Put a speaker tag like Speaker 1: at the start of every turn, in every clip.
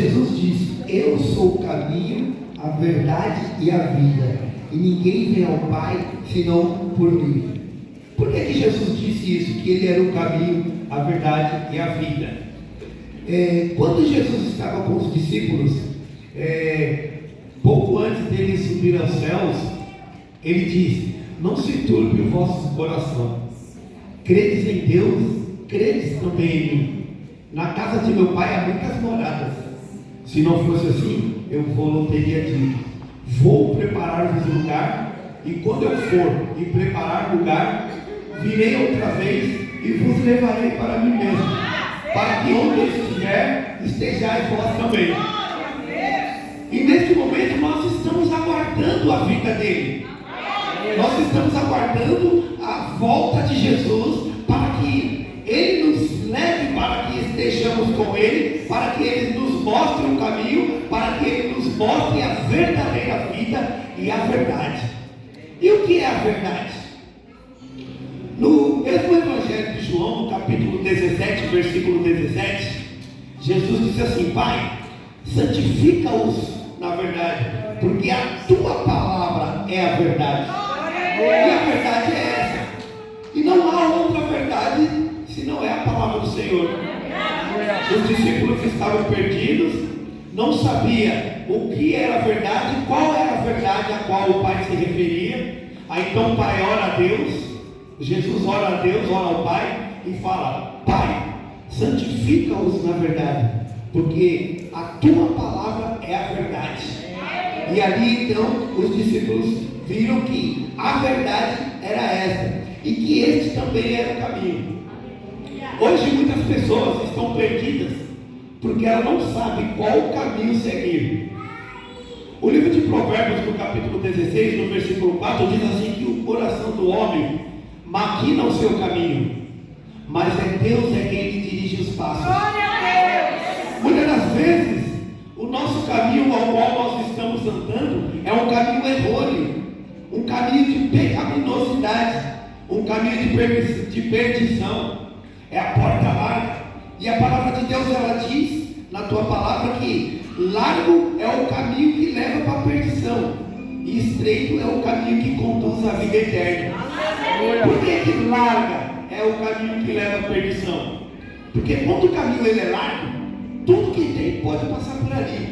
Speaker 1: Jesus disse: eu sou o caminho, a verdade e a vida, e ninguém vem ao Pai senão por mim. Por que Jesus disse isso? Que ele era o caminho, a verdade e a vida. Quando Jesus estava com os discípulos, pouco antes dele subir aos céus, ele disse: não se turbe o vosso coração, credes em Deus, credes também em mim. Na casa de meu pai há muitas moradas. Se não fosse assim, eu não teria dito: vou preparar-vos lugar, e quando eu for e preparar lugar, virei outra vez e vos levarei para mim mesmo, para que onde eu estiver, estejais vós também. E neste momento nós estamos aguardando a vinda dele. Nós estamos aguardando a volta de Jesus, para que ele nos leve, para que estejamos com ele, para que ele nos mostre o caminho, para que ele nos mostre a verdadeira vida e a verdade. E o que é a verdade? No mesmo Evangelho de João, no capítulo 17, versículo 17, Jesus disse assim: Pai, santifica-os na verdade, porque a tua palavra é a verdade. E a verdade é essa. E não há outra verdade se não é a palavra do Senhor. Os discípulos estavam perdidos, não sabiam o que era a verdade, qual era a verdade a qual o Pai se referia. Aí então o Pai ora a Deus, Jesus ora a Deus, ora ao Pai e fala: Pai, santifica-os na verdade, porque a tua palavra é a verdade. E ali então os discípulos viram que a verdade era esta, e que este também era o caminho. Hoje muitas pessoas estão perdidas, porque elas não sabem qual o caminho seguir. O livro de Provérbios, no capítulo 16, no versículo 4, diz assim: que o coração do homem maquina o seu caminho, mas é Deus quem lhe dirige os passos. Muitas das vezes o nosso caminho ao qual nós estamos andando é um caminho errôneo, um caminho de pecaminosidade, um caminho de perdição. É a porta larga. E a palavra de Deus, ela diz na tua palavra que largo é o caminho que leva para a perdição, e estreito é o caminho que conduz à vida eterna. Por que larga é o caminho que leva à perdição? Porque quando o caminho ele é largo, tudo que tem pode passar por ali.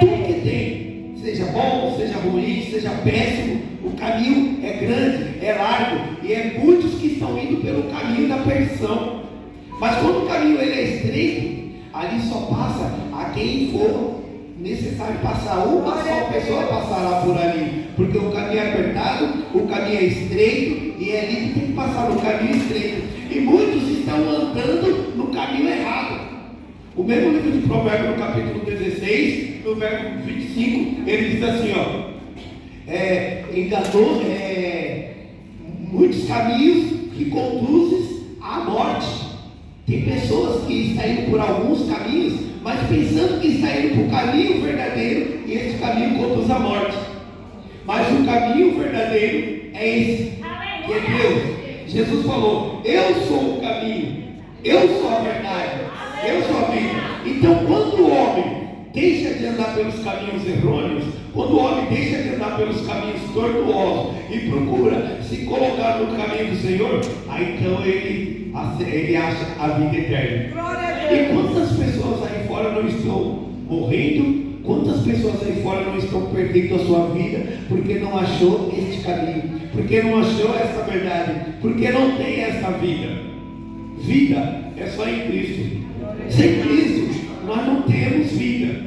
Speaker 1: Tudo que tem, seja bom, seja ruim, seja péssimo, o caminho é grande, é largo, e é muitos que estão indo pelo caminho da perdição. Mas quando o caminho ele é estreito, ali só passa a quem for necessário passar. Uma só pessoa passará por ali, porque o caminho é apertado, o caminho é estreito, e é ali que tem que passar, no caminho estreito. E muitos estão andando no caminho errado. O mesmo livro de Provérbios, no capítulo 16, no verso 25, ele diz assim: enganou muitos caminhos que conduzem à morte. Tem pessoas que estão indo por alguns caminhos, mas pensando que está indo para o caminho verdadeiro, e esse caminho conduz à morte. Mas o caminho verdadeiro é esse, que é Deus. Jesus falou: eu sou o caminho, eu sou a verdade, eu sou a vida. Então quando o homem deixa de andar pelos caminhos errôneos, quando o homem deixa de andar pelos caminhos tortuosos e procura se colocar no caminho do Senhor, aí então ele acha a vida eterna. E quantas pessoas aí fora não estão morrendo? Quantas pessoas aí fora não estão perdendo a sua vida porque não achou este caminho, porque não achou essa verdade, porque não tem essa vida? Vida é só em Cristo. Sem Cristo nós não temos vida.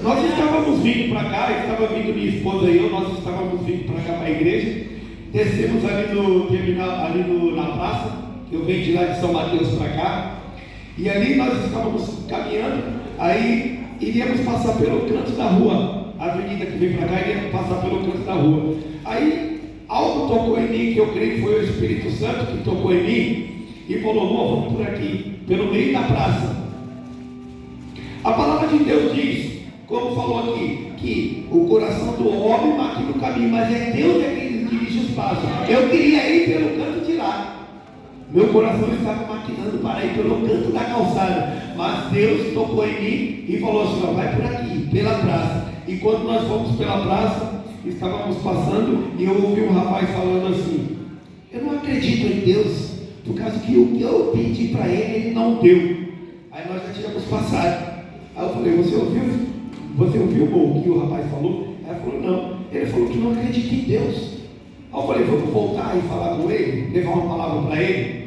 Speaker 1: Nós estávamos vindo para cá, estava vindo minha esposa e eu, nós estávamos vindo para cá para a igreja, descemos ali no terminal, na praça, que eu venho de lá de São Mateus para cá, e ali nós estávamos caminhando, aí iríamos passar pelo canto da rua, a avenida que vem para cá, iríamos passar pelo canto da rua. Aí algo tocou em mim, que eu creio que foi o Espírito Santo que tocou em mim, e falou: vamos por aqui, pelo meio da praça. A palavra de Deus diz, como falou aqui, que o coração do homem maquina o caminho, mas é Deus quem dirige os passos. Eu queria ir pelo canto de lá, meu coração estava maquinado maquinando para ir pelo canto da calçada, mas Deus tocou em mim e falou assim: ó, vai por aqui, pela praça. E quando nós fomos pela praça, estávamos passando e eu ouvi um rapaz falando assim: eu não acredito em Deus, por causa que o que eu pedi para ele não deu. Aí nós já tínhamos passado. Aí eu falei: você ouviu o que o rapaz falou? Aí ele falou: não. Ele falou que não acredita em Deus. Aí eu falei: vamos voltar e falar com ele, levar uma palavra para ele.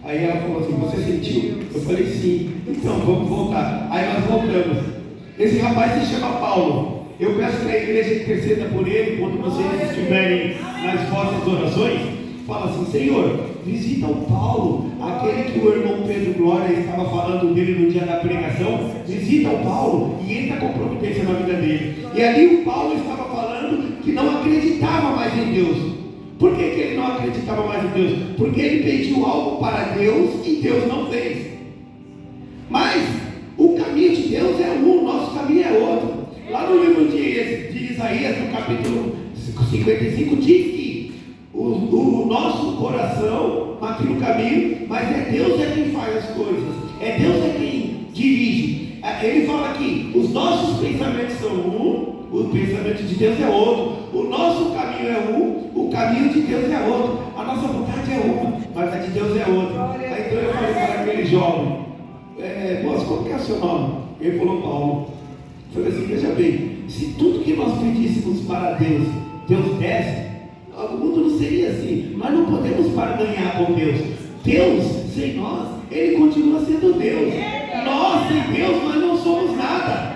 Speaker 1: Aí ela falou assim: você sentiu? Eu falei: sim. Então vamos voltar. Aí nós voltamos. Esse rapaz se chama Paulo. Eu peço que a igreja interceda por ele quando vocês estiverem nas vossas orações. Fala assim: Senhor, visita o Paulo, aquele que o irmão Pedro Glória estava falando dele no dia da pregação. Visita o Paulo e entra com providência na vida dele. E ali o Paulo estava falando que não acreditava mais em Deus. Por que ele não acreditava mais em Deus? Porque ele pediu algo para Deus e Deus não fez. Mas o caminho de Deus é um, o nosso caminho é outro. Lá no livro de Isaías, no capítulo 55, diz que o nosso coração aqui no caminho, mas é Deus é quem faz as coisas, é Deus é quem dirige. Ele fala que os nossos pensamentos são um, o pensamento de Deus é outro, o nosso caminho é um, o caminho de Deus é outro, a nossa vontade é uma, mas a de Deus é outra. Aí então eu falei para aquele jovem: moço, como que é o seu nome? Ele falou: Paulo. Eu falei assim: veja bem, se tudo que nós pedíssemos para Deus, Deus desse, o mundo não seria assim. Nós não podemos barganhar com Deus. Deus, sem nós, Ele continua sendo Deus. Nós, sem Deus, nós não somos nada.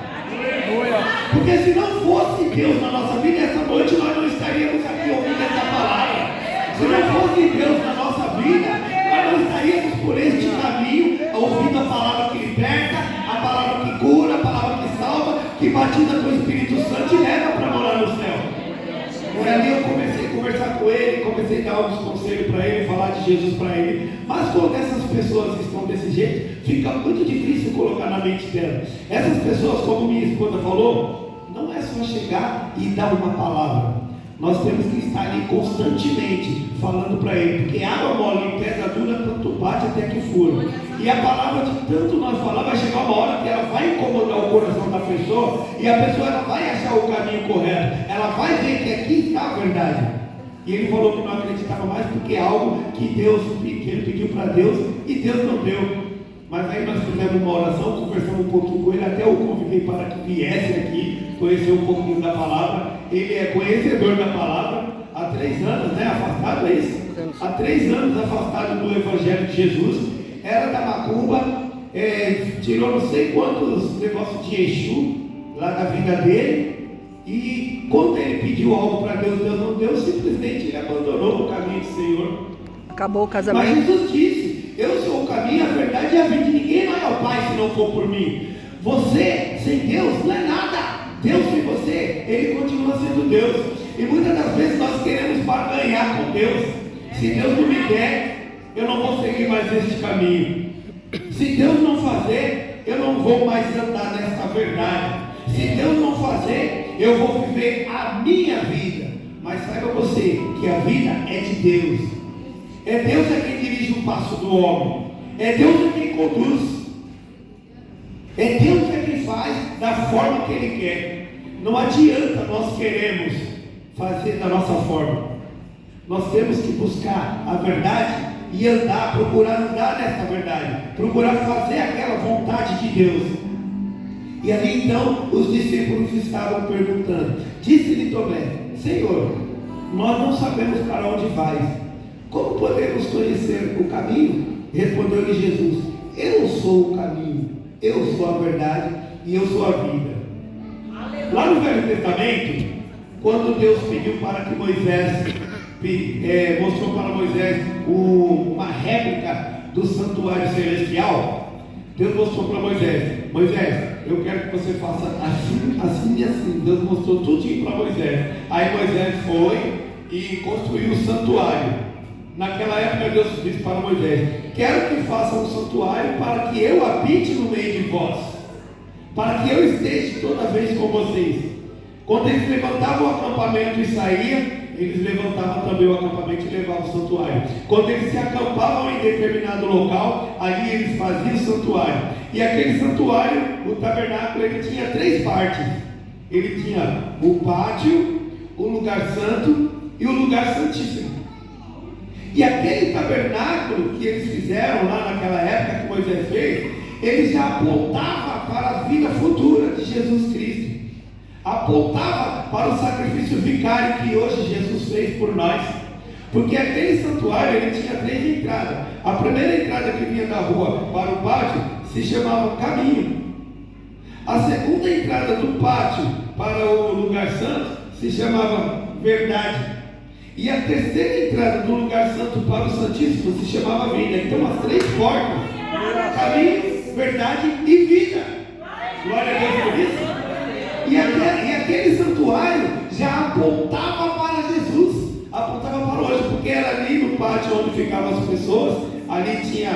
Speaker 1: Porque se não fosse Deus na nossa vida, essa noite nós não estaríamos aqui ouvindo essa palavra. Se não fosse Deus na nossa vida, nós não estaríamos por este caminho, ouvindo a palavra que liberta, a palavra que cura, a palavra que salva, que batiza com o Espírito Santo e leva para morar no céu. E ali eu comecei a conversar com ele, comecei a dar alguns conselhos para ele, falar de Jesus para ele. Mas quando essas pessoas estão desse jeito, fica muito difícil colocar na mente dela. Essas pessoas, como minha esposa falou, não é só chegar e dar uma palavra. Nós temos que estar ali constantemente falando para ele, porque água mole e pedra dura tanto bate até que fura. E a palavra de tanto nós falar, vai chegar uma hora que ela vai incomodar o coração da pessoa, e a pessoa ela vai achar o caminho correto, ela vai ver que aqui está a verdade. E ele falou que não acreditava mais porque é algo que ele pediu para Deus e Deus não deu. Mas aí nós fizemos uma oração, conversamos um pouquinho com ele, até eu convidei para que viesse aqui, conhecer um pouquinho da palavra. Ele é conhecedor da palavra há 3 anos, né? Afastado, é isso? Há 3 anos afastado do Evangelho de Jesus. Era da macumba, tirou não sei quantos negócios de Exu lá da vida dele. E quando ele pediu algo para Deus, Deus não deu, simplesmente ele abandonou o caminho do Senhor.
Speaker 2: Acabou o casamento.
Speaker 1: Mas Jesus disse: eu sou o caminho, a verdade e a vida. Ninguém vai ao Pai se não for por mim. Você sem Deus não é nada. Deus sem você, Ele continua sendo Deus. E muitas das vezes nós queremos barganhar com Deus. Se Deus não me der, eu não vou seguir mais este caminho. Se Deus não fazer, eu não vou mais andar nesta verdade. Se Deus não fazer, eu vou viver a minha vida. Mas saiba você que a vida é de Deus. É Deus quem dirige o passo do homem. É Deus quem conduz. É Deus quem faz da forma que Ele quer. Não adianta nós queremos fazer da nossa forma. Nós temos que buscar a verdade e andar, procurar andar nessa verdade, procurar fazer aquela vontade de Deus. E ali então os discípulos estavam perguntando. Disse-lhe Tomé: Senhor, nós não sabemos para onde vais, como podemos conhecer o caminho? Respondeu-lhe Jesus: eu sou o caminho, eu sou a verdade e eu sou a vida. Lá no Velho Testamento, quando Deus pediu para que Moisés mostrou para Moisés uma réplica do santuário celestial, Deus mostrou para Moisés: Moisés, eu quero que você faça assim, assim e assim. Deus mostrou tudinho para Moisés. Aí Moisés foi e construiu o santuário. Naquela época Deus disse para Moisés: quero que faça um santuário para que eu habite no meio de vós, para que eu esteja toda vez com vocês. Quando eles levantavam o acampamento e saíam, eles levantavam também o acampamento e levavam o santuário. Quando eles se acampavam em determinado local, ali eles faziam o santuário. E aquele santuário, o tabernáculo, ele tinha 3 partes. Ele tinha o pátio, o lugar santo e o lugar santíssimo. E aquele tabernáculo que eles fizeram lá naquela época que Moisés fez, ele já apontava para a vida futura de Jesus Cristo. Apontava para o sacrifício vicário que hoje Jesus fez por nós. Porque aquele santuário, ele tinha 3 entradas. A primeira entrada que vinha da rua para o pátio se chamava Caminho. A segunda entrada do pátio para o lugar santo se chamava Verdade. E a terceira entrada do lugar santo para o Santíssimo se chamava Vida. Então as 3 portas: Caminho, Verdade e Vida. Glória a Deus por isso. E aquele santuário já apontava para Jesus, apontava para hoje, porque era ali no pátio onde ficavam as pessoas. Ali tinha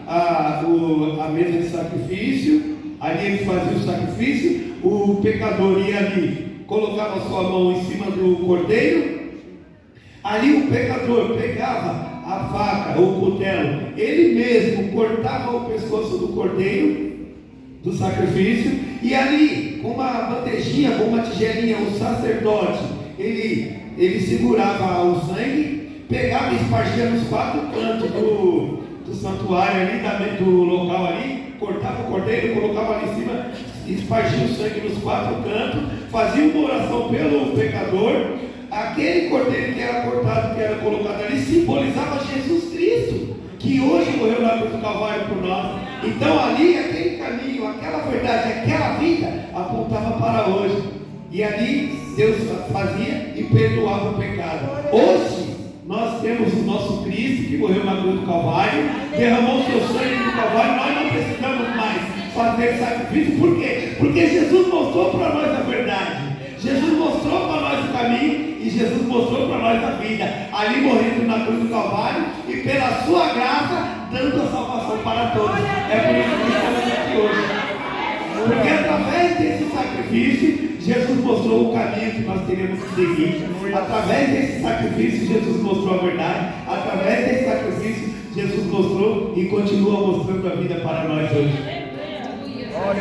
Speaker 1: a mesa de sacrifício, ali eles faziam o sacrifício. O pecador ia ali, colocava sua mão em cima do cordeiro. Ali o pecador pegava a faca ou o cutelo, ele mesmo cortava o pescoço do cordeiro do sacrifício, e ali com uma bandejinha, com uma tigelinha, o sacerdote, ele segurava o sangue, pegava e espargia nos 4 cantos do santuário ali, do local ali, cortava o cordeiro, colocava ali em cima, espargia o sangue nos 4 cantos, fazia uma oração pelo pecador. Aquele cordeiro que era cortado, que era colocado ali, simbolizava Jesus Cristo, que hoje morreu na cruz do Calvário por nós. Então ali, aquele caminho, aquela verdade, aquela vida, apontava para hoje. E ali Deus fazia e perdoava o pecado. Hoje nós temos o nosso Cristo, que morreu na cruz do Calvário, derramou o seu sangue no Calvário. Nós não precisamos mais fazer sacrifício. Por quê? Porque Jesus mostrou para nós a verdade. Jesus mostrou para nós o caminho e Jesus mostrou para nós a vida, ali morrendo na cruz do Calvário e pela sua graça dando a salvação para todos. É por isso que estamos aqui hoje, porque através desse sacrifício Jesus mostrou o caminho que nós teremos que seguir. Através desse sacrifício Jesus mostrou a verdade. Através desse sacrifício Jesus mostrou e continua mostrando a vida para nós hoje.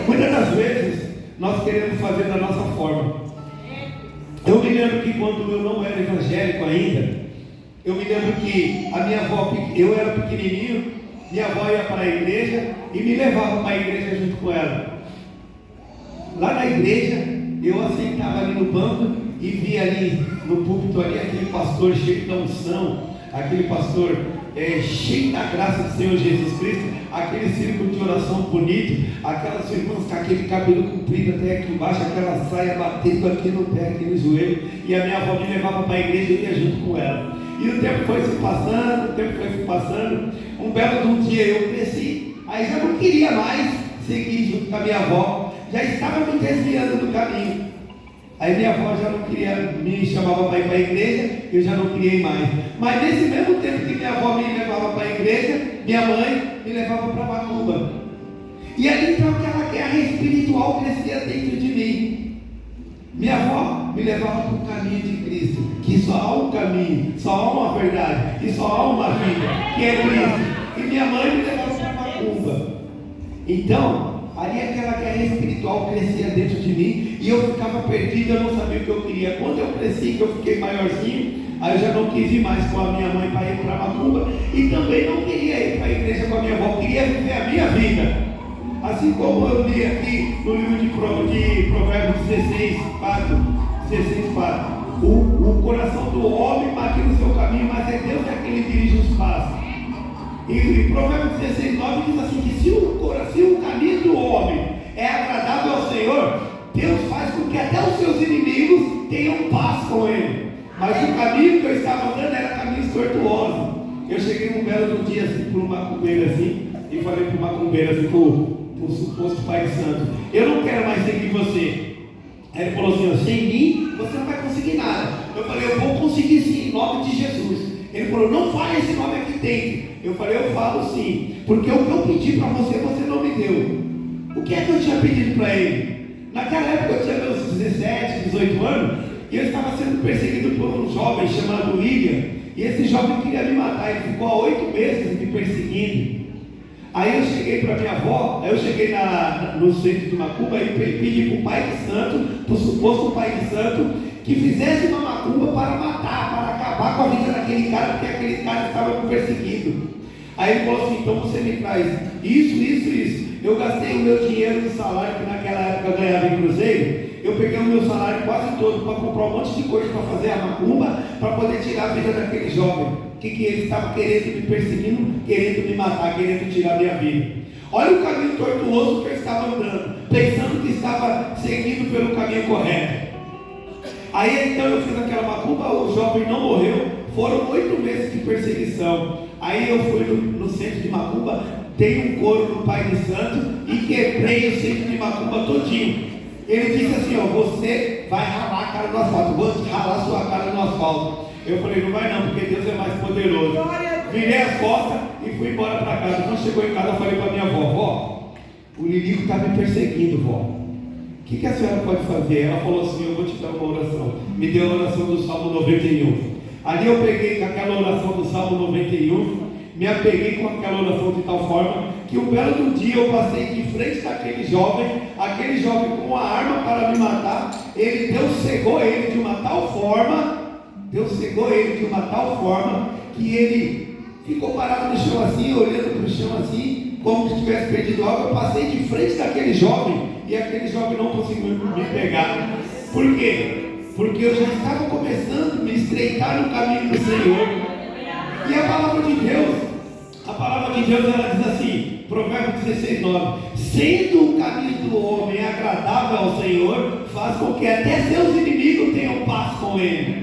Speaker 1: Muitas das vezes nós queremos fazer da nossa forma. Eu me lembro que quando eu não era evangélico ainda, eu me lembro que a minha avó, eu era pequenininho, minha avó ia para a igreja e me levava para a igreja junto com ela. Lá na igreja, eu assentava ali no banco e via ali no púlpito ali aquele pastor cheio da unção, aquele pastor cheio da graça do Senhor Jesus Cristo, aquele círculo de oração bonito, aquelas irmãs com aquele cabelo comprido até aqui embaixo, aquela saia batendo aqui no pé, aqui no joelho, e a minha avó me levava para a igreja e ia junto com ela. E o tempo foi se passando, um belo de um dia eu cresci, aí já não queria mais seguir junto com a minha avó, já estava me desviando do caminho. Aí minha avó já não queria, me chamava para ir para a igreja, eu já não queria ir mais. Mas nesse mesmo tempo que minha avó me levava para a igreja, minha mãe me levava para Macumba. E ali então aquela guerra espiritual crescia dentro de mim. Minha avó me levava para o caminho de Cristo, que só há um caminho, só há uma verdade, e só há uma vida, que é Cristo. E minha mãe me levava para Macumba. Então, ali aquela guerra espiritual crescia dentro de mim e eu ficava perdido, eu não sabia o que eu queria. Quando eu cresci, que eu fiquei maiorzinho, aí eu já não quis ir mais com a minha mãe para ir para Macumba e também não queria ir para a igreja com a minha avó, queria viver a minha vida. Assim como eu li aqui no livro de Provérbios 16:4, o coração do homem maquina o seu caminho, mas é Deus que ele dirige os passos. E Provérbios 16:9 diz assim, que se o caminho do homem é agradável ao Senhor, Deus faz com que até os seus inimigos tenham paz com ele. Mas o caminho que eu estava andando era caminho tortuoso. Eu cheguei um belo dia assim, por um macumbeiro assim, e falei para o macumbeiro assim, para o suposto Pai Santo, eu não quero mais seguir você. Aí ele falou assim, sem mim você não vai conseguir nada. Eu falei, eu vou conseguir sim, em nome de Jesus. Ele falou, não fale esse nome aqui dentro. Eu falei, eu falo sim, porque o que eu pedi para você, você não me deu. O que é que eu tinha pedido para ele? Naquela época eu tinha meus 17, 18 anos, e eu estava sendo perseguido por um jovem chamado William, e esse jovem queria me matar. Ele ficou há 8 meses me perseguindo. Aí eu cheguei para minha avó, aí eu cheguei no centro de macumba e pedi para o pai de santo, para o suposto pai de santo, que fizesse uma macumba para matar, para acabar com a vida daquele cara, porque aquele cara estava me perseguindo. Aí ele falou assim: então você me traz isso. Eu gastei o meu dinheiro do salário, que naquela época eu ganhava em cruzeiro. Eu peguei o meu salário quase todo para comprar um monte de coisa para fazer a macumba, para poder tirar a vida daquele jovem, que ele estava querendo me perseguindo, querendo me matar, querendo tirar a minha vida. Olha o caminho tortuoso que eu estava andando, pensando que estava seguindo pelo caminho correto. Aí então eu fiz aquela macumba, o jovem não morreu, foram 8 meses de perseguição. Aí eu fui no centro de macumba, dei um coro no Pai de Santo e quebrei o centro de macumba todinho. Ele disse assim: ó, você vai ralar a cara no asfalto, vou ralar sua cara no asfalto. Eu falei: não vai não, porque Deus é mais poderoso. Virei as costas e fui embora para casa. Quando chegou em casa, eu falei para minha avó: vó, o Lilico está me perseguindo, vó. O que a senhora pode fazer? Ela falou assim: eu vou te dar uma oração. Me deu a oração do Salmo 91. Ali eu peguei com aquela oração do Salmo 91, me apeguei com aquela oração de tal forma que um belo dia eu passei de frente daquele jovem, aquele jovem com uma arma para me matar. Deus cegou ele de uma tal forma, que ele ficou parado no chão assim, olhando para o chão assim, como se tivesse perdido algo. Eu passei de frente daquele jovem e aquele jovem não conseguiu me pegar. Por quê? Porque eu já estava começando a me estreitar no caminho do Senhor. E a palavra de Deus, ela diz assim, Provérbios 16:9: sendo o caminho do homem agradável ao Senhor, faz com que até seus inimigos tenham paz com ele.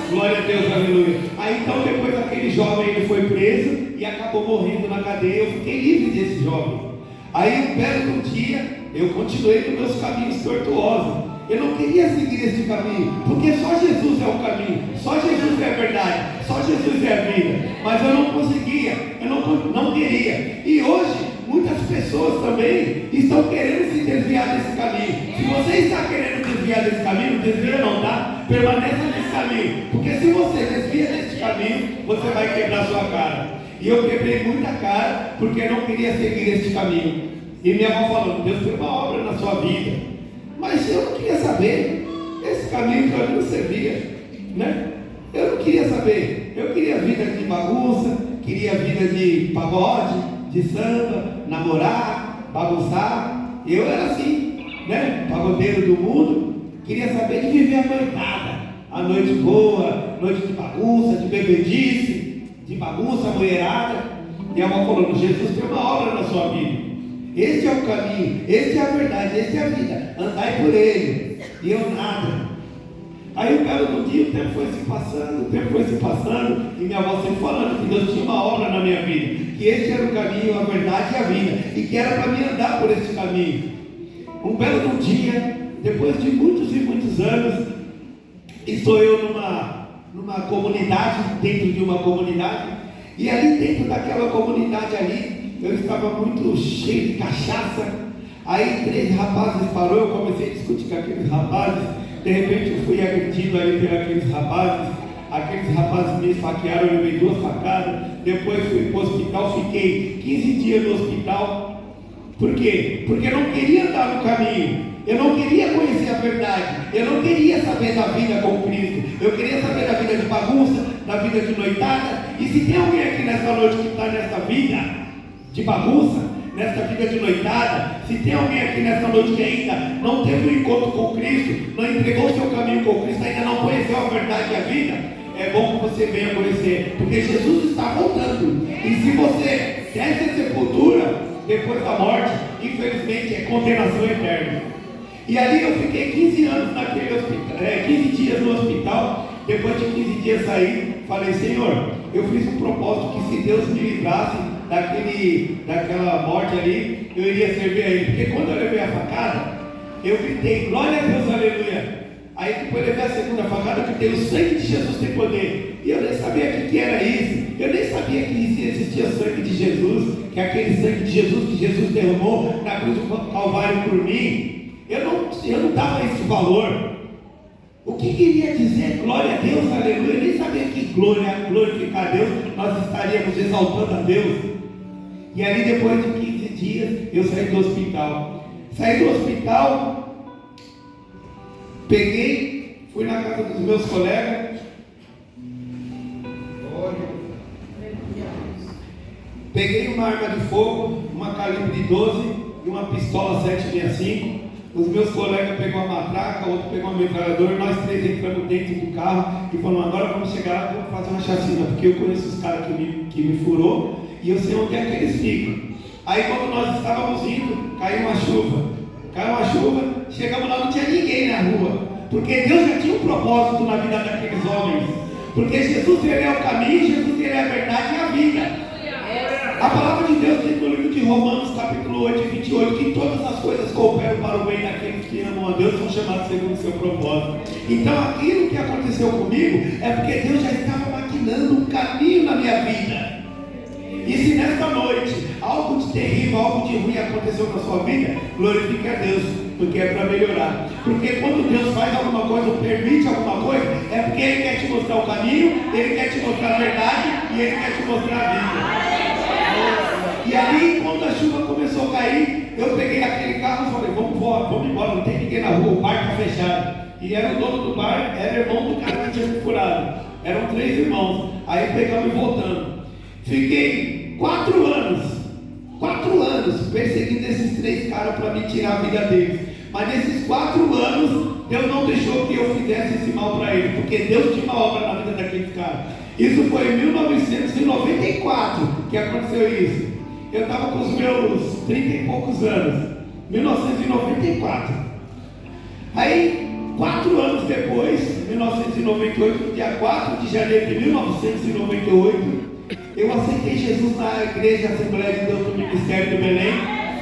Speaker 1: Glória a Deus, aleluia. Aí então, depois aquele jovem, ele foi preso e acabou morrendo na cadeia. Eu fiquei livre desse jovem. Aí um belo dia, eu continuei nos meus caminhos tortuosos. Eu não queria seguir esse caminho, porque só Jesus é o caminho, só Jesus é a verdade, só Jesus é a vida. Mas eu não conseguia, eu não queria. E hoje, muitas pessoas também estão querendo se desviar desse caminho. Se você está querendo desviar desse caminho, desvia não, tá? Permaneça nesse caminho, porque se você desvia desse caminho, você vai quebrar sua cara. E eu quebrei muita cara, porque eu não queria seguir esse caminho. E minha avó falando: Deus tem uma obra na sua vida. Mas eu não queria saber, esse caminho para mim não servia, né? Eu não queria saber, eu queria vida de bagunça, queria vida de pagode, de samba, namorar, bagunçar. Eu era assim, né? Pagodeiro do mundo, queria saber de viver a noitada, a noite boa, noite de bagunça, de bebedice, de bagunça, mulherada. E a avó falando: Jesus tem uma obra na sua vida. Este é o caminho, este é a verdade, este é a vida, andai por ele. E eu nada. Aí o belo do dia, o tempo foi se passando, e minha avó sempre falando que Deus tinha uma obra na minha vida, que este era o caminho, a verdade e a vida, e que era para mim andar por este caminho. Um belo do dia, depois de muitos e muitos anos, estou eu numa comunidade, dentro de uma comunidade, e ali dentro daquela comunidade ali, eu estava muito cheio de cachaça. Aí 3 rapazes parou, eu comecei a discutir com aqueles rapazes. De repente eu fui agredido ali por aqueles rapazes me esfaquearam, eu levei 2 facadas. Depois fui para o hospital, fiquei 15 dias no hospital. Por quê? Porque eu não queria andar no caminho, eu não queria conhecer a verdade, eu não queria saber da vida com Cristo, eu queria saber da vida de bagunça, da vida de noitada. E se tem alguém aqui nesta noite que está nessa vida de bagunça, nesta vida de noitada, se tem alguém aqui nesta noite que ainda não teve um encontro com Cristo, não entregou seu caminho com Cristo, ainda não conheceu a verdade e a vida, é bom que você venha conhecer, porque Jesus está voltando. E se você desce a sepultura depois da morte, infelizmente é condenação eterna. E ali eu fiquei 15 anos naquele hospital, 15 dias no hospital. Depois de 15 dias saí, falei: Senhor, eu fiz um propósito que se Deus me livrasse daquela morte ali, eu iria servir a Ele. Porque quando eu levei a facada, eu gritei: glória a Deus, aleluia. Aí depois eu levei a segunda facada, eu gritei: o sangue de Jesus tem poder. E eu nem sabia o que era isso, eu nem sabia que existia sangue de Jesus, que é aquele sangue de Jesus que Jesus derramou na cruz do Calvário por mim. Eu não dava esse valor. O que queria dizer glória a Deus, aleluia? Eu nem sabia que glorificar a Deus, nós estaríamos exaltando a Deus. E ali depois de 15 dias, eu saí do hospital. Saí do hospital, peguei, fui na casa dos meus colegas. Peguei uma arma de fogo, uma calibre 12 e uma pistola 765. Os meus colegas pegou a matraca, outro pegou uma metralhadora, nós três entramos dentro do carro e falamos, agora vamos chegar lá e vamos fazer uma chacina, porque eu conheço os caras que me furou e eu sei onde é que eles ficam. Aí quando nós estávamos indo, caiu uma chuva, chegamos lá, não tinha ninguém na rua, porque Deus já tinha um propósito na vida daqueles homens, porque Jesus ele é o caminho, Jesus ele é a verdade e a vida. A palavra de Deus diz no livro de Romanos, capítulo 8, 28, que todas as coisas cooperam para o bem daqueles que amam a Deus, são chamados segundo o seu propósito. Então aquilo que aconteceu comigo é porque Deus já estava maquinando um caminho na minha vida. E se nesta noite algo de terrível, algo de ruim aconteceu na sua vida, glorifique a Deus, porque é para melhorar. Porque quando Deus faz alguma coisa ou permite alguma coisa, é porque Ele quer te mostrar o caminho, Ele quer te mostrar a verdade e Ele quer te mostrar a vida. E ali, quando a chuva começou a cair, eu peguei aquele carro e falei, vamos embora, não tem ninguém na rua, o bar está fechado. E era o dono do bar, era irmão do cara que tinha me furado. Eram 3 irmãos. Aí pegamos e voltamos. Fiquei 4 anos perseguindo esses 3 caras para me tirar a vida deles. Mas nesses 4 anos, Deus não deixou que eu fizesse esse mal para eles, porque Deus tinha uma obra na vida daqueles caras. Isso foi em 1994 que aconteceu isso. Eu estava com os meus 30 e poucos anos, 1994. Aí, 4 anos depois, 1998, no dia 4 de janeiro de 1998, eu aceitei Jesus na igreja Assembleia de Deus do Ministério do Belém,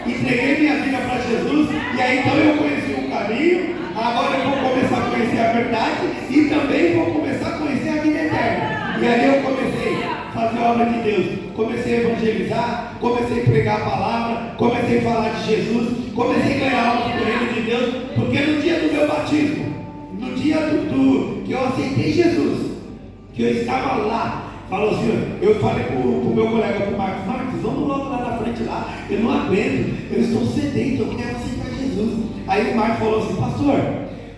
Speaker 1: entreguei minha vida para Jesus, e aí então eu conheci o caminho, agora eu vou começar a conhecer a verdade, e também vou começar a conhecer a vida eterna. E aí eu comecei a fazer a obra de Deus, comecei a evangelizar, comecei a pregar a palavra, comecei a falar de Jesus, comecei a ganhar almas para o reino de Deus, porque no dia do meu batismo, no dia que eu aceitei Jesus, que eu estava lá, falou assim, eu falei para o meu colega, para o Marcos, vamos logo lá na frente lá, eu não aguento, eu estou sedento, eu quero aceitar Jesus. Aí o Marcos falou assim, pastor,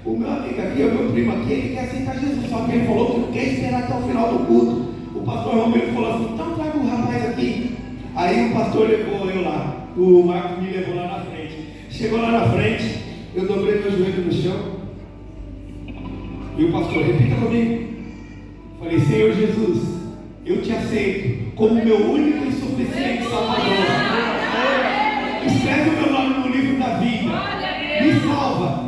Speaker 1: o meu amigo aqui, o meu primo aqui, ele quer aceitar Jesus, só que ele falou que não quer esperar até o final do culto. O pastor Romero falou assim, então traga o rapaz aqui. Aí o pastor levou eu lá, o Marcos me levou lá na frente. Chegou lá na frente, eu dobrei meu joelho no chão, e o pastor, repita comigo. Falei, Senhor Jesus, eu te aceito como meu único e suficiente Salvador. Escreve o meu nome no livro da vida. Me salva,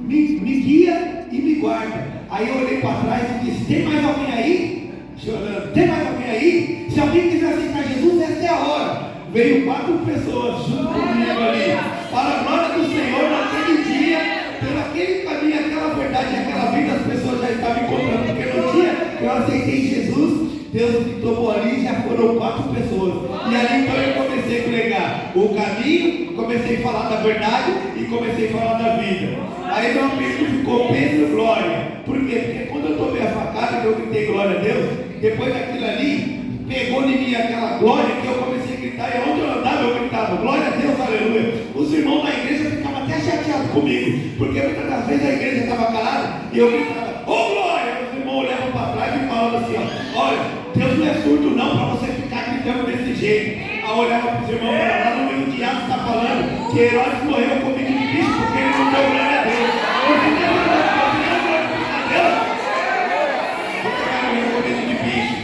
Speaker 1: me guia e me guarda. Aí eu olhei para trás e disse, tem mais alguém aí? Chorando, tem mais alguém aí? Se alguém quiser aceitar Jesus, essa é a hora. Veio 4 pessoas junto comigo ali. Para a glória do Senhor, naquele dia, pelo aquele caminho, aquela verdade, aquela vida, as pessoas já estavam encontrando. Porque no dia que eu aceitei Jesus, Deus me tomou ali e já foram 4 pessoas. E ali então eu comecei a pregar o caminho, comecei a falar da verdade e comecei a falar da vida. Aí meu amigo ficou Pedro Glória. Por quê? Porque quando eu tomei a facada, que eu gritei glória a Deus, depois daquilo ali, pegou em mim aquela glória que eu comecei a gritar. E onde eu andava, eu gritava glória a Deus, aleluia. Os irmãos da igreja ficavam até chateados comigo, porque muitas das vezes a igreja estava calada e eu gritava, ô glória! Os irmãos olhavam para trás e falavam assim, ó, olha, Deus não é surdo não para você ficar gritando desse jeito. Aí olhava para os irmãos lá no livro de Atos está falando que Herodes morreu com comida de bicho porque ele não deu glória a Deus. Porque Deus não deu glória a Deus. Você vai morrer com comida de bicho.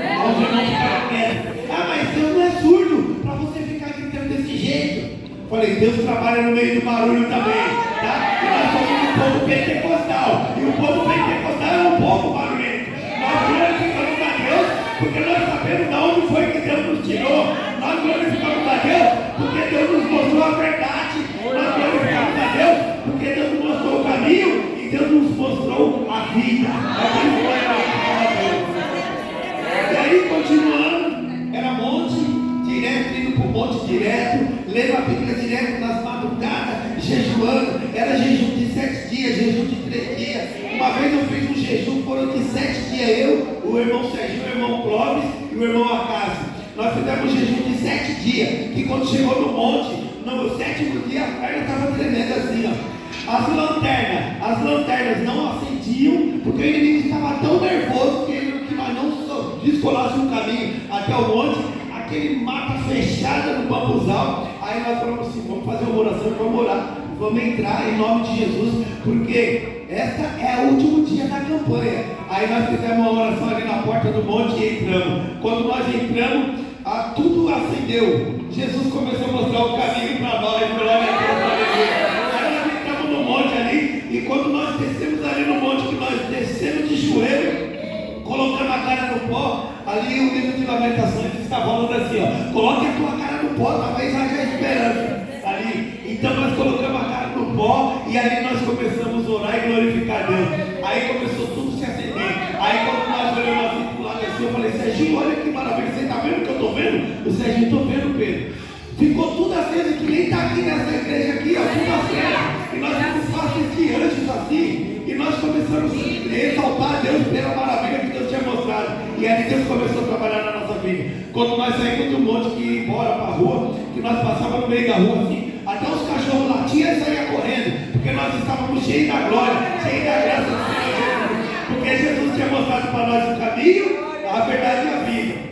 Speaker 1: Aí os irmãos ficaram quietos. Ah, mas Deus não é surdo para você ficar gritando desse jeito. Falei, Deus trabalha no meio do barulho também, tá? E nós somos um povo pentecostal. E o povo pentecostal é um povo barulhento. Nós glorificamos a Deus porque nós sabemos de onde foi que Deus nos tirou. Nós glorificamos a Deus porque Deus nos mostrou a verdade. Nós glorificamos a Deus porque Deus nos mostrou o caminho e Deus nos mostrou a vida. E aí, continuando, era monte direto, indo para o monte direto, lendo a Bíblia direto nas madrugadas, jejuando. era jejum de 7 dias, jejum de 3 dias. Uma vez eu fiz um jejum, foram de 7 dias, eu, o irmão Serginho, o irmão Clóvis e o irmão Acácio. Nós fizemos um jejum de 7 dias, que quando chegou no monte, no 7º dia, a perna estava tremenda assim, ó. As lanternas não acendiam, porque o inimigo estava tão nervoso que nós não descolasse um caminho até o monte, aquele mata fechada no bambuzal. Aí nós falamos assim, vamos fazer uma oração, vamos orar, vamos entrar em nome de Jesus, porque esta é o último dia da campanha. Aí nós fizemos uma oração ali na porta do monte e entramos. Quando nós entramos, tudo acendeu. Jesus começou a mostrar o caminho para nós, glória a Deus. Aí nós entramos no monte ali, e quando nós descemos ali no monte, que nós descemos de joelho, colocamos a cara no pó, ali o livro de Lamentações está falando assim, ó, coloque a tua cara no pó, talvez haja esperança ali. Então nós colocamos a cara no pó, e ali nós começamos a orar e glorificar Deus. Aí começou tudo se acender. Aí quando nós olhamos assim pro lado assim, eu falei, Serginho, olha que maravilha, você está vendo o que eu estou vendo? O Serginho, estou vendo, Pedro. Ficou tudo aceso, que nem está aqui nessa igreja aqui, ó, tudo aceso. E nós vimos faces de anjos assim, e nós começamos a exaltar a Deus pela maravilha que Deus tinha mostrado. E aí Deus começou a trabalhar na nossa vida. Quando nós saímos do monte que ia embora para a rua, que nós passávamos no meio da rua assim, até os cachorros latiam e saíam correndo, porque nós estávamos cheios da glória, cheios da graça do Senhor Jesus. Porque Jesus tinha mostrado para nós o caminho, a verdade e a vida.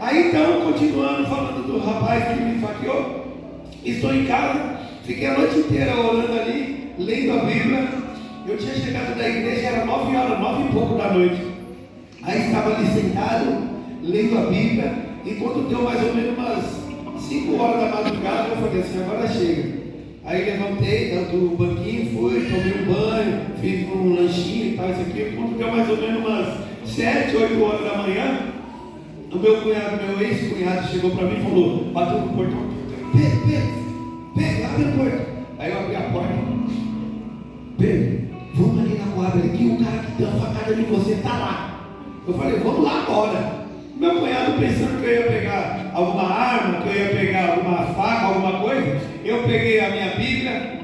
Speaker 1: Aí então, continuando falando do rapaz que me esfaqueou, estou em casa, fiquei a noite inteira orando ali, lendo a Bíblia. Eu tinha chegado da igreja, era 9 horas, 9 e pouco da noite. Aí estava ali sentado, lendo a Bíblia, e quando deu mais ou menos umas 5 horas da madrugada, eu falei assim, agora chega. Aí levantei do banquinho, fui, tomei um banho, fiz um lanchinho e tal, isso aqui. Quando deu mais ou menos umas 7, 8 horas da manhã, o meu cunhado, meu ex-cunhado, chegou para mim e falou, bateu no portão, Pedro, abre a porta. Aí eu abri a porta, Pedro, vamos ali na quadra, que o cara que deu a facada de você está lá. Eu falei, vamos lá agora. Meu cunhado pensando que eu ia pegar alguma arma, que eu ia pegar alguma faca, alguma coisa, eu peguei a minha Bíblia,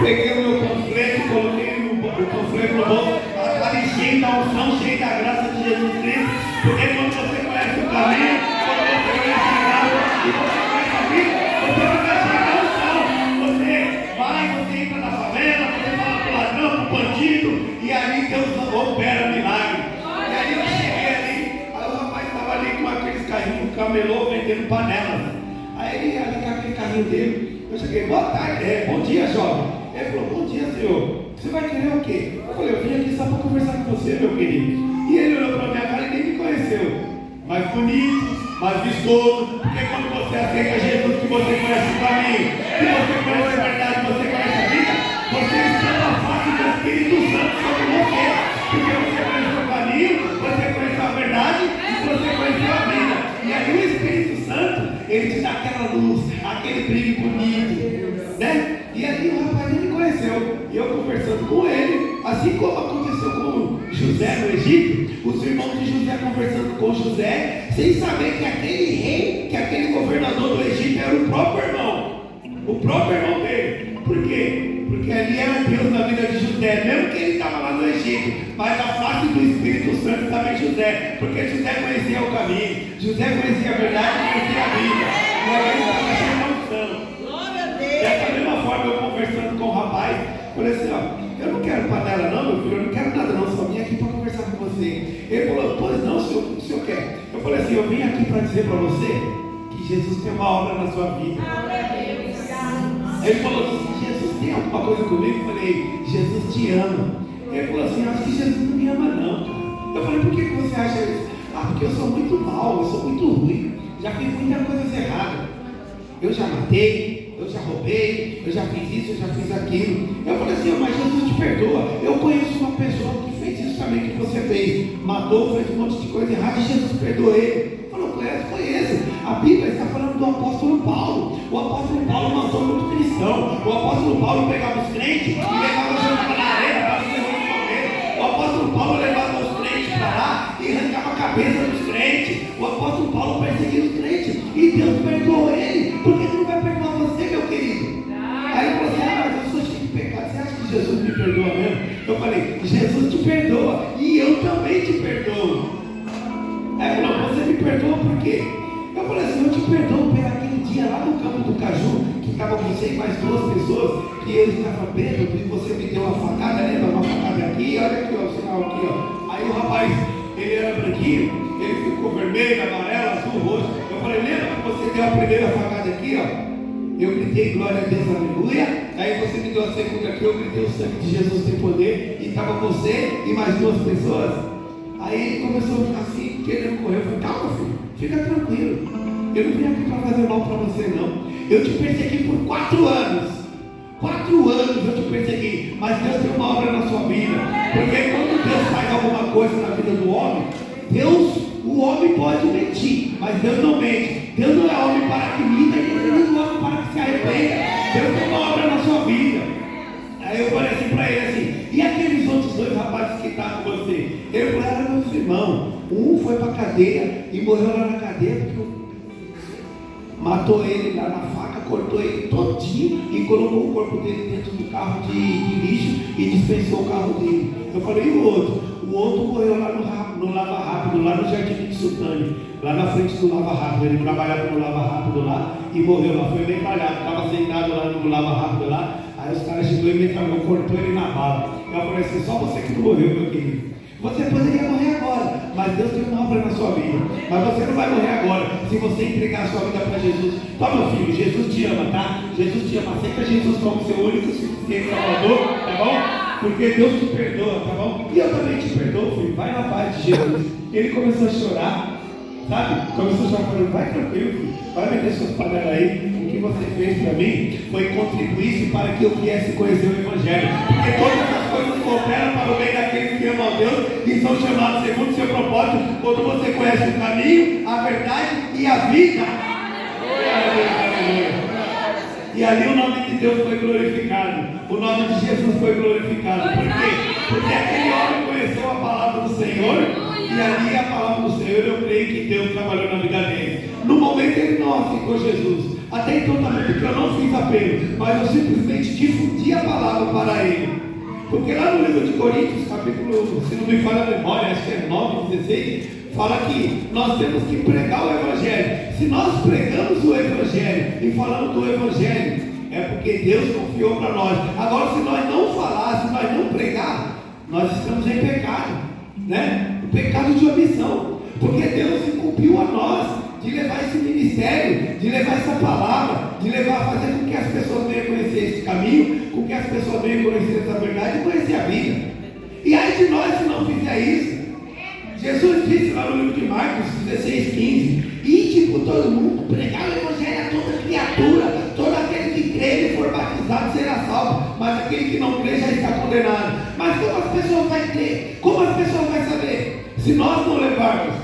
Speaker 1: peguei o meu panfleto, coloquei o panfleto no bolso, a cara cheia da unção, cheia da graça de Jesus Cristo, porque quando você conhece o caminho, quando você conhece a graça e você conhece a Bíblia, você não vai chegar da unção. Você vai, você entra na favela, você fala pro ladrão, pro bandido, e aí Deus opera milagre. E aí eu cheguei ali, aí o rapaz estava ali com aqueles carrinhos, camelô, vendendo panelas. Aí ele ali com aquele carrinho dele, eu cheguei, boa tarde, bom dia, jovem. Ele falou, bom dia, senhor. Você vai querer o quê? Eu falei, eu vim aqui só para conversar com você, meu querido. E ele olhou para minha cara e nem me conheceu. Mais bonito, mais vistoso, porque quando você aceita Jesus, que você conhece o caminho, que você conhece a verdade, você conhece a vida, você está na face do Espírito Santo sobre você. Porque você conhece o caminho, você conhece a verdade e você conhece a vida. E aí o Espírito Santo, ele te dá aquela luz, aquele brilho bonito, né? E aí o rapaz nem me conheceu, e eu conversando com ele, assim como aconteceu com José no Egito, os irmãos de José conversando com José, sem saber que aquele rei, que aquele governador do Egito era o próprio irmão dele. Por quê? Porque ali era Deus na vida de José, mesmo que ele estava lá no Egito, mas a face do Espírito Santo estava em José, porque José conhecia o caminho, José conhecia a verdade, conhecia a vida, e aí ele estava cheio de unção. Dessa mesma forma, eu conversando com o rapaz, falei assim, ó, eu não quero panela não, meu filho, eu não quero nada não, só vim aqui para conversar com você. Ele falou, pois não, o senhor quer? Eu falei assim, eu vim aqui para dizer para você que Jesus tem uma obra na sua vida. Ele falou assim, Jesus tem alguma coisa comigo? Eu falei, Jesus te ama. Ele falou assim, acho que Jesus não me ama não, cara. Eu falei, por que você acha isso? Porque eu sou muito mau, eu sou muito ruim, já fiz muitas coisas erradas. Eu já matei, eu já roubei, eu já fiz isso, eu já fiz aquilo. Eu falei assim, mas Jesus te perdoa. Eu conheço uma pessoa que fez isso também que você fez. Matou, fez um monte de coisa errada e Jesus perdoou ele. Eu falei, conheço. A Bíblia está falando do apóstolo Paulo. O apóstolo Paulo matou muito cristão. O apóstolo Paulo pegava os crentes e levava os jogava na arena para ser morrer. O apóstolo Paulo levava os crentes para lá e arrancava a cabeça dos crentes. O apóstolo Paulo perseguia os crentes e Deus perdoou ele. Por que não vai perdoar você, meu querido? Aí ele falou assim, mas eu perdoa mesmo? Eu falei, Jesus te perdoa e eu também te perdoo. Aí ele falou, você me perdoa por quê? Eu falei assim, eu te perdoo por aquele dia lá no campo do Caju, que estava você e mais 2 pessoas, que eu estava bêbado e você me deu uma facada, lembra? Uma facada aqui, olha aqui, ó, o sinal aqui, ó. Aí o rapaz, ele era branquinho, ele ficou vermelho, amarelo, azul, roxo. Eu falei, lembra que você deu a primeira facada aqui, ó? Eu gritei glória a Deus, aleluia. Aí você me deu a segunda aqui, eu gritei o sangue de Jesus tem poder. E estava você e mais 2 pessoas. Aí ele começou a ficar assim, querendo correr. Eu falei, calma filho, fica tranquilo. Eu não vim aqui para fazer mal para você não. Eu te persegui por 4 anos. 4 anos eu te persegui. Mas Deus tem uma obra na sua vida. Porque quando Deus faz alguma coisa na vida do homem, o homem pode mentir, mas Deus não mente. Deus não é homem para que minta, e Deus não é homem para que se arrependa. Deus tem uma obra na sua vida. Aí eu falei assim para ele assim, e aqueles outros 2 rapazes que estavam com você? Ele falou, eram meus irmãos. Um foi para a cadeia e morreu lá na cadeia porque matou ele lá na faca, cortou ele todinho e colocou o corpo dele dentro do carro de lixo e dispensou o carro dele. Eu falei, e o outro? O outro morreu lá no Lava Rápido, lá no Jardim de Sultane, lá na frente do Lava Rápido. Ele trabalhava no Lava Rápido lá e morreu lá, foi metralhado, estava sentado lá no Lava Rápido lá. Aí os caras chegou e metralhou, cortou ele na bala. Eu falei assim, só você que não morreu, meu querido. Você poderia morrer agora, mas Deus tem uma obra na sua vida. Mas você não vai morrer agora se você entregar a sua vida para Jesus. Tá, meu filho, Jesus te ama, tá? Jesus te ama, aceita Jesus como seu único suficiente Salvador, tá bom? Porque Deus te perdoa, tá bom? E eu também te perdoo, filho, vai na paz de Jesus. Ele começou a chorar, sabe? Começou a chorar, falando, vai tranquilo, filho, vai meter suas panelas aí. O que você fez para mim foi contribuir para que eu viesse conhecer o Evangelho. Porque todas as coisas cooperam para o bem daqueles que amam a Deus e são chamados segundo o seu propósito, quando você conhece o caminho, a verdade e a vida. E ali o nome de Deus foi glorificado, o nome de Jesus foi glorificado. Por quê? Porque aquele homem conheceu a palavra do Senhor, e ali a palavra do Senhor, eu creio que Deus trabalhou na vida dele. No momento ele não aceitou Jesus. Até então também, porque eu não fiz apelo, mas eu simplesmente difundi a palavra para ele. Porque lá no livro de Coríntios, capítulo, se não me falha a memória, acho que é 9, 16, fala que nós temos que pregar o Evangelho. Se nós pregamos o Evangelho e falamos do Evangelho, é porque Deus confiou para nós. Agora, se nós não falar, se nós não pregar, nós estamos em pecado, né? O pecado de omissão. Porque Deus incumbiu a nós de levar esse ministério, de levar essa palavra, de levar, fazer com que as pessoas venham conhecer esse caminho, com que as pessoas venham conhecer essa verdade e conhecer a vida. E aí de nós, se não fizer isso, Jesus disse lá no livro de Marcos 16, 15, ide por todo mundo, pregar o Evangelho a toda criatura, todo aquele que crê e for batizado será salvo, mas aquele que não crê já está condenado. Mas como as pessoas vão crer? Como as pessoas vão saber? Se nós não levarmos,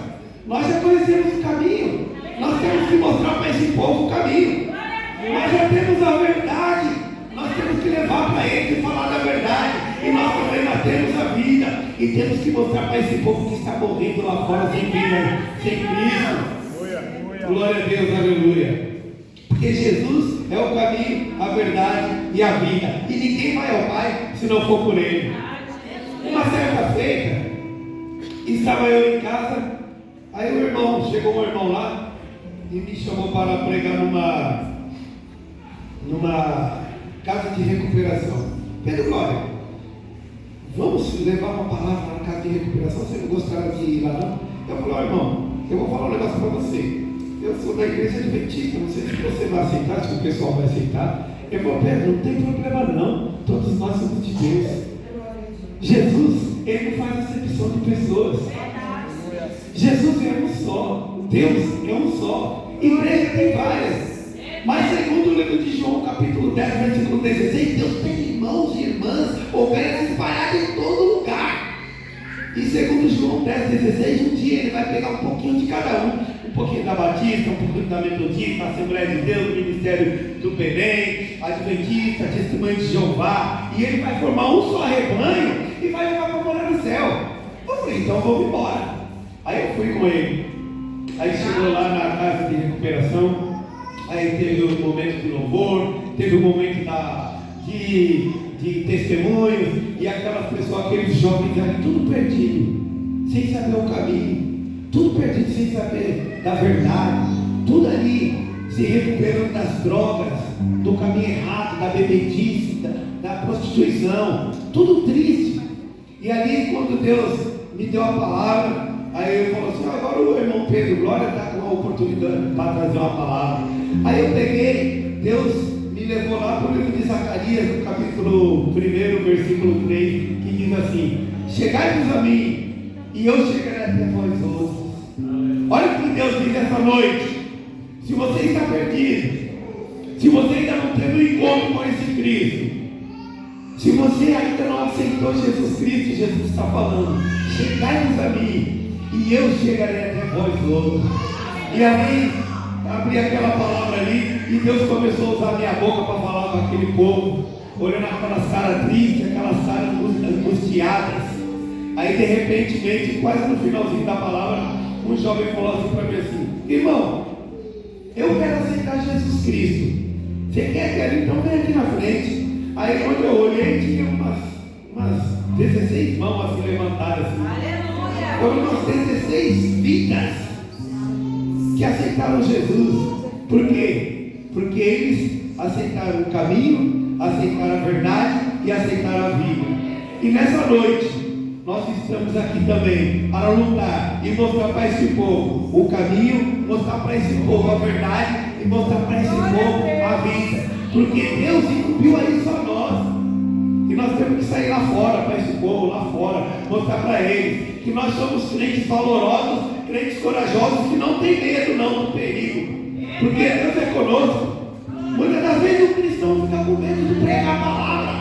Speaker 1: nós já conhecemos o caminho, nós temos que mostrar para esse povo o caminho, nós já temos a verdade, nós temos que levar para eles e falar da verdade, e nós também já temos a vida, e temos que mostrar para esse povo que está morrendo lá fora sem vida, sem Cristo. Glória a Deus, aleluia. Porque Jesus é o caminho, a verdade e a vida, e ninguém vai ao Pai se não for por Ele. Uma certa feita, estava eu em casa. Aí chegou um irmão lá e me chamou para pregar numa casa de recuperação. Pedro Glória, vamos levar uma palavra na casa de recuperação, você não gostaria de ir lá não? Eu falei, irmão, eu vou falar um negócio para você. Eu sou da igreja adventista, não sei se você vai aceitar, se o pessoal vai aceitar. Eu falei, Pedro, não tem problema não, todos nós somos de Deus. Jesus, Ele não faz acepção de pessoas. Jesus é um só, Deus é um só, igreja tem várias, mas segundo o livro de João, capítulo 10, versículo 16, Deus tem irmãos e irmãs, ovelhas espalhadas em todo lugar. E segundo João 10, 16, um dia ele vai pegar um pouquinho de cada um pouquinho da Batista, um pouquinho da Metodista, Assembleia de Deus, Ministério do Belém, Adventista, Testemunho de Jeová, e ele vai formar um só rebanho e vai levar para morar no céu. Eu falei, então vamos embora. Aí eu fui com ele, aí chegou lá na casa de recuperação, aí teve o momento do louvor, teve o momento de testemunhos, e aquelas pessoas, aqueles jovens ali, tudo perdido, sem saber o caminho, tudo perdido sem saber da verdade, tudo ali se recuperando das drogas, do caminho errado, da bebedice, da prostituição, tudo triste. E ali, quando Deus me deu a palavra, aí eu falei assim: agora o irmão Pedro Glória está com a oportunidade para trazer uma palavra. Aí eu peguei, Deus me levou lá para o livro de Zacarias, no capítulo 1, versículo 3, que diz assim: chegai-vos a mim, e eu chegarei até vós outros. Olha o que Deus diz essa noite. Se você está perdido, se você ainda não teve um encontro com esse Cristo, se você ainda não aceitou Jesus Cristo, Jesus está falando: chegai-vos a mim, e eu chegarei até vós outros. E ali, abri aquela palavra ali, e Deus começou a usar a minha boca para falar com aquele povo, olhando aquelas caras tristes, aquelas caras angustiadas. Aí de repente, quase no finalzinho da palavra, um jovem falou assim para mim assim: irmão, eu quero aceitar Jesus Cristo. Você quer? Então vem aqui na frente. Aí quando eu olhei, tinha umas 16 mãos assim levantadas assim. Aleluia! Foram umas 16 vidas que aceitaram Jesus. Por quê? Porque eles aceitaram o caminho, aceitaram a verdade e aceitaram a vida. E nessa noite, nós estamos aqui também para lutar e mostrar para esse povo o caminho, mostrar para esse povo a verdade e mostrar para esse povo a vida. Porque Deus incumbiu a isso a nós. E nós temos que sair lá fora para esse povo, lá fora, mostrar para eles que nós somos crentes valorosos, crentes corajosos, que não tem medo não do perigo. Porque Deus é conosco. Muitas das vezes o cristão fica com medo de pregar a palavra.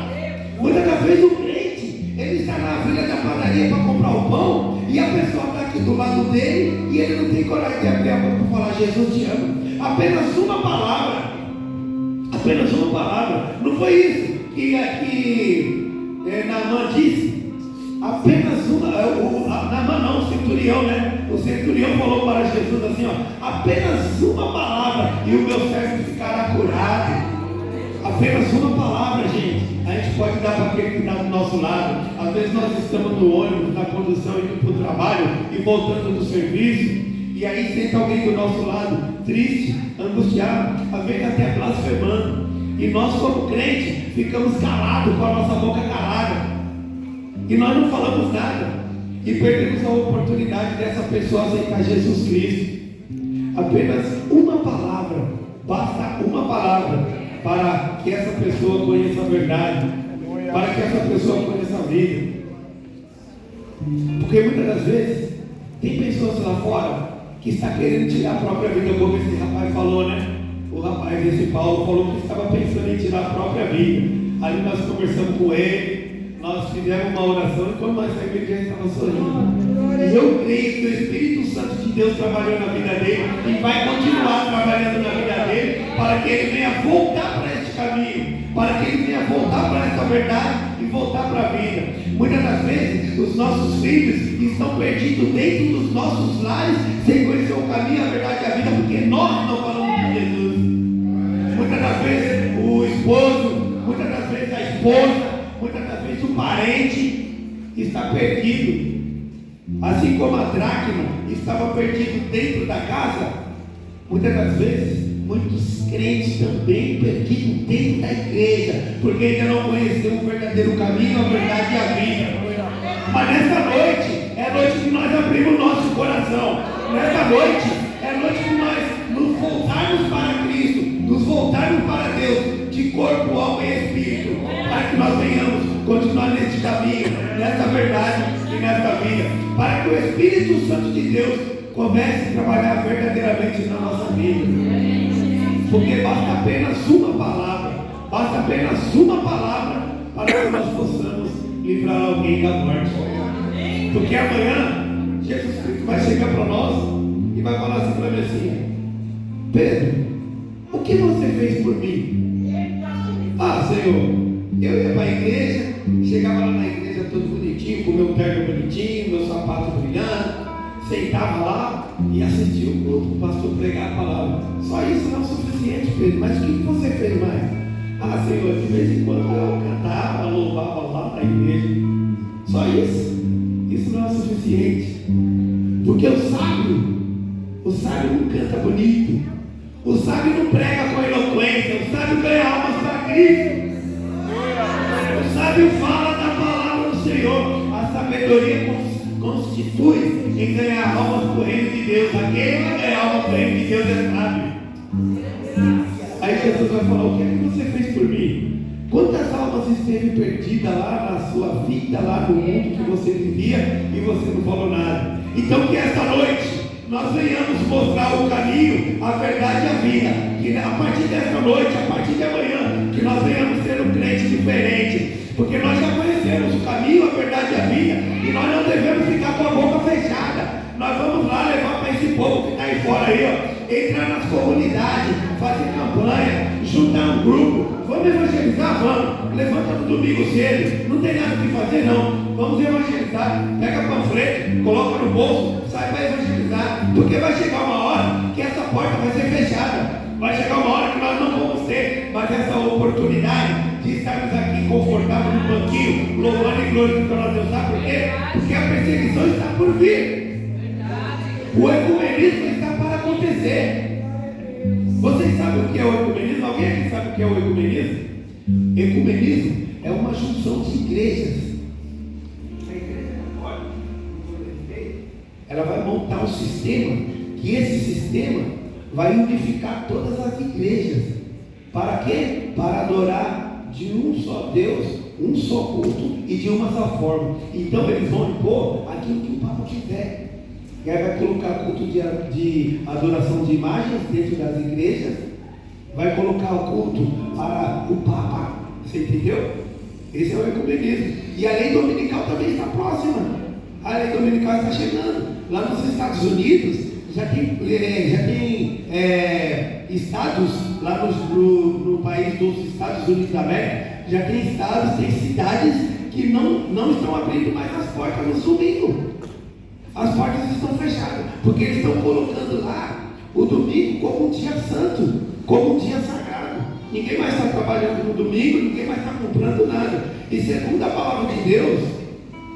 Speaker 1: Muitas das vezes o crente, ele está na fila da padaria para comprar o pão, e a pessoa está aqui do lado dele, e ele não tem coragem de abrir a boca para falar: Jesus te ama. Apenas uma palavra. Apenas uma palavra. Não foi isso que Naamã disse? Apenas uma. Naamã não, o centurião, né? O centurião falou para Jesus assim: ó, apenas uma palavra e o meu servo ficará curado. Apenas uma palavra, gente. A gente pode dar para aquele que está do nosso lado. Às vezes nós estamos no ônibus, na condução, indo para o trabalho e voltando do serviço, e aí senta alguém do nosso lado, triste, angustiado, às vezes até blasfemando. E nós, como crentes, ficamos calados, com a nossa boca calada, e nós não falamos nada, e perdemos a oportunidade dessa pessoa aceitar Jesus Cristo. Apenas uma palavra, basta uma palavra, para que essa pessoa conheça a verdade, para que essa pessoa conheça a vida. Porque muitas das vezes tem pessoas lá fora que está querendo tirar a própria vida, como esse rapaz falou, né? O rapaz, esse Paulo, falou que estava pensando em tirar a própria vida. Aí nós conversamos com ele, nós fizemos uma oração, e quando nós saímos, ele já estava sorrindo. E eu creio que o Espírito Santo de Deus trabalhou na vida dele e vai continuar trabalhando na vida dele, para que ele venha voltar para este caminho, para que ele venha voltar para essa verdade e voltar para a vida. Muitas das vezes os nossos filhos estão perdidos dentro dos nossos lares, sem conhecer o caminho, a verdade e a vida, porque nós não falamos de Jesus. Muitas das vezes o esposo, muitas das vezes a esposa, muitas das vezes o parente está perdido. Assim como a dracma estava perdido dentro da casa, muitas das vezes muitos crentes também perdidos dentro da igreja, porque ainda não conheceram o verdadeiro caminho, a verdade e a vida. Mas nesta noite é a noite que nós abrimos o nosso coração. Nesta noite é a noite que nós nos voltarmos para Cristo, nos voltarmos para Deus, de corpo, alma e espírito, para que nós venhamos continuar neste caminho, nesta verdade e nesta vida, para que o Espírito Santo de Deus comece a trabalhar verdadeiramente na nossa vida. Porque basta apenas uma palavra para que nós possamos livrar alguém da morte. Porque amanhã Jesus Cristo vai chegar para nós e vai falar assim para mim assim: Pedro, o que você fez por mim? Ah, Senhor, eu ia para a igreja, chegava lá na igreja todo bonitinho, com meu terno bonitinho, meu sapato brilhando, sentava lá e assistia o pastor pregar a palavra. Só isso não é o suficiente, Pedro. Mas o que você fez mais? Ah, Senhor, de vez em quando eu cantava, louvava lá na igreja. Só isso. Isso não é o suficiente. Porque o sábio não canta bonito. O sábio não prega com eloquência. O sábio ganha almas para Cristo. O sábio fala da palavra do Senhor. A sabedoria constitui em ganhar almas para o reino de Deus. Aquele que ganha almas para o reino de Deus é sábio. Aí Jesus vai falar: o que é que você fez por mim? Quantas almas esteve perdida lá na sua vida, lá no mundo que você vivia e você não falou nada? Então que esta noite nós venhamos mostrar o caminho, a verdade e a vida. Que a partir desta noite, a partir de amanhã, que nós venhamos ser um crente diferente. Porque nós já conhecemos o caminho, a verdade e a vida. E nós não devemos ficar com a boca fechada. Nós vamos lá levar para esse povo que está aí fora aí, ó, entrar nas comunidades, fazer campanha, juntar um grupo. Vamos evangelizar? Vamos. Levanta no domingo cedo. Não tem nada o que fazer, não. Vamos evangelizar. Pega panfleto, coloca no bolso, sai para evangelizar. Porque vai chegar uma hora que essa porta vai ser fechada. Vai chegar uma hora que nós não vamos ter mais essa oportunidade de estarmos aqui confortáveis no banquinho, louvando e glorificando a Deus. Sabe por quê? Porque a perseguição está por vir. O ecumenismo está para acontecer. Vocês sabem o que é o ecumenismo? Alguém aqui sabe o que é o ecumenismo? Ecumenismo é uma junção de igrejas. A igreja católica, ela vai montar um sistema, que esse sistema vai unificar todas as igrejas. Para quê? Para adorar de um só Deus, um só culto e de uma só forma. Então eles vão impor aquilo que o Papa quiser. E aí vai colocar culto de adoração de imagens dentro das igrejas. Vai colocar o culto para o Papa. Você entendeu? Esse é o ecumenismo. E a lei dominical também está próxima. A lei dominical está chegando. Lá nos Estados Unidos já tem estados, lá no país dos Estados Unidos da América, já tem estados, tem cidades que não estão abrindo mais as portas no domingo. As portas estão fechadas, porque eles estão colocando lá o domingo como um dia santo, como um dia sagrado. Ninguém mais está trabalhando no domingo, ninguém mais está comprando nada. E segundo a palavra de Deus,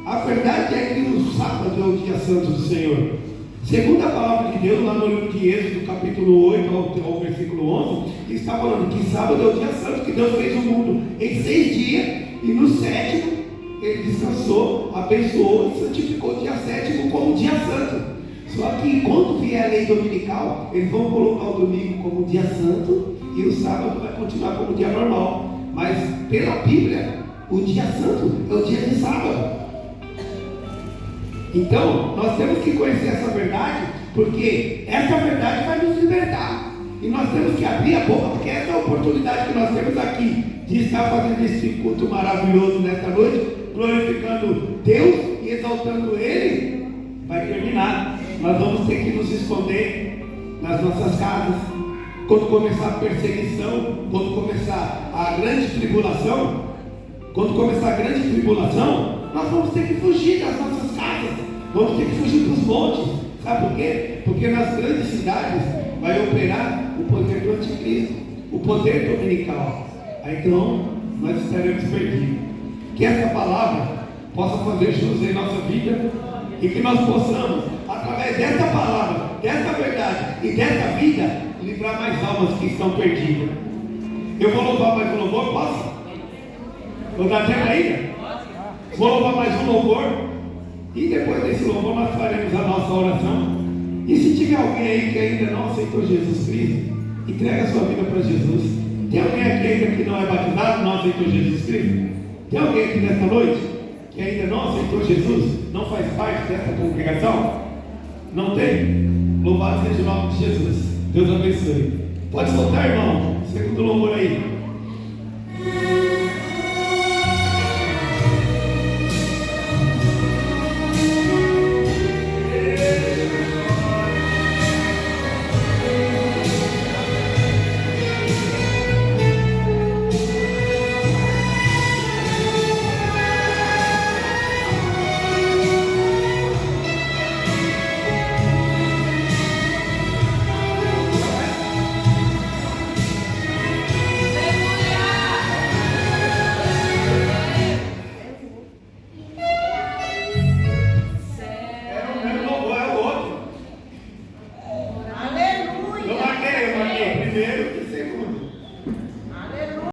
Speaker 1: a verdade é que o sábado é o dia santo do Senhor. Segundo a palavra de Deus, lá no livro de Êxodo, capítulo 8, ao versículo 11, está falando que sábado é o dia santo, que Deus fez o mundo em 6 dias, e no 7º, Ele descansou, abençoou e santificou o dia 7º como dia santo. Só que quando vier a lei dominical, eles vão colocar o domingo como dia santo, e o sábado vai continuar como dia normal. Mas pela Bíblia, o dia santo é o dia de sábado. Então, nós temos que conhecer essa verdade, porque essa verdade vai nos libertar. E nós temos que abrir a boca, porque essa é a oportunidade que nós temos aqui, de estar fazendo esse culto maravilhoso nesta noite, glorificando Deus e exaltando Ele. Vai terminar. Nós vamos ter que nos esconder nas nossas casas. Quando começar a perseguição, quando começar a grande tribulação, nós vamos ter que fugir das nossas casas, vamos ter que fugir para os montes. Sabe por quê? Porque nas grandes cidades vai operar o poder do anticristo, o poder dominical. Aí então nós estaremos perdidos. Que essa palavra possa fazer jus em nossa vida e que nós possamos, através dessa palavra, dessa verdade e dessa vida, livrar mais almas que estão perdidas. Eu vou louvar mais um louvor, posso? Vou dar tempo ainda? Vou louvar mais um louvor. E depois desse louvor nós faremos a nossa oração. E se tiver alguém aí que ainda não aceitou Jesus Cristo, entrega a sua vida para Jesus. Tem alguém aqui ainda que não é batizado, não aceitou Jesus Cristo? Tem alguém aqui nesta noite que ainda não aceitou Jesus, não faz parte dessa congregação? Não tem? Louvado seja o nome de Jesus. Deus abençoe. Pode soltar, irmão. Segundo louvor aí.